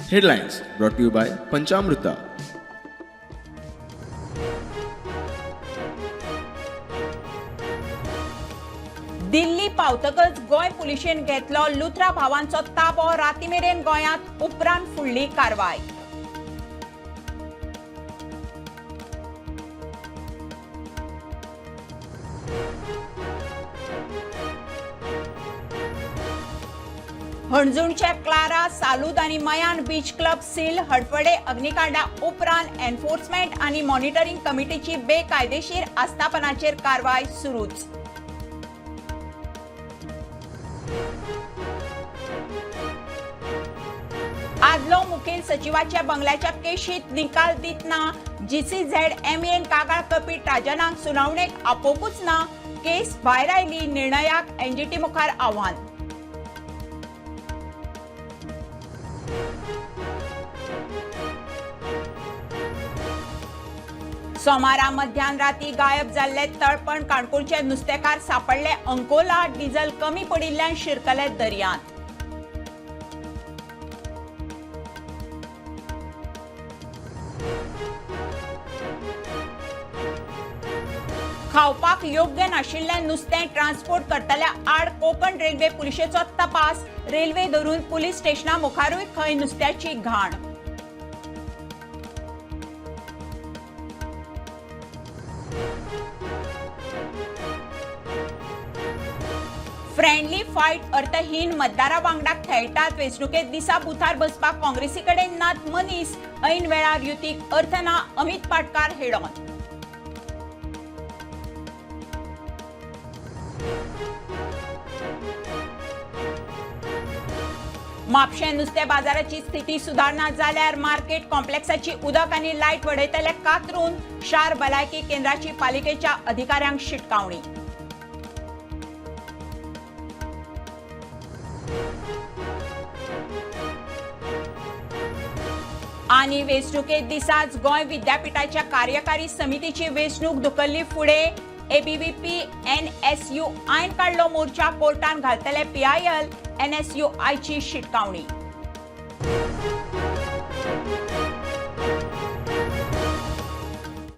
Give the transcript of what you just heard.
Headlines brought to you by Panchamrita. Delhi पावतकच गोय पुलिशेन घेतलो लुथरा भावांचो ताबो. राती मेरेन गोंयांत उपरांत फुडली कारवाय. हणजूणचे क्लारा, सालूद आनी मयान बीच क्लब सील. हडफडे अग्निकांडा उपरांत एन्फोर्समेंट आनी मॉनिटरिंग कमिटीची बेकायदेशीर आस्थापनाचेर कारवाय सुरूच. आदलो मुखेल सचिवाच्या बंगल्याच्या केशीत निकाल दितना GCZMAन कागाळ करपी राजनाक सुनावणेक आपोवपूच ना. केस भायर आयली. निर्णयाक NGT मुखार आव्हान. सोमारा मध्यान राती गायब जाल्ले तळपण. काणकोणचे नुस्तेकार सापडले अंकोला. डिझल कमी पडिल्ल्यान शिरकले दर्यांत. खावपाक योग्य नाशिल्लें नुस्तें ट्रान्सपोर्ट करतल्या आड कोंकण रेल्वे पुलिशेचो तपास. रेल्वे धरून पुलीस स्टेशना मुखारूय खंय नुस्त्याची घाण. फ्रेंडली फायट अर्थहीन मतदारा वांगडा खेळटात. वेंचणुकेत दिसा बुथार बसपाक काँग्रेसी कडेन नात मनीस. ऐन वेळार युतीक अर्थ ना. अमित पाटकार हेडॉन. म्हापशें नुस्तें बाजाराची स्थिती सुदारना जाल्यार मार्केट कॉम्प्लेक्साची उदक आनी लायट वडयतले कातरून. शार भलायकी केंद्राची पालिकेच्या अधिकाऱ्यांक शिटकावणी. आनी वेंचणुके दिसाच गोंय विद्यापीठाच्या कार्यकारी समितीची वेंचणूक धुकल्ली फुडें. ABVP NSU आयन काडलो मोर्चा. कोर्टान घालतले PIL. NSUआयची शिटकावणी.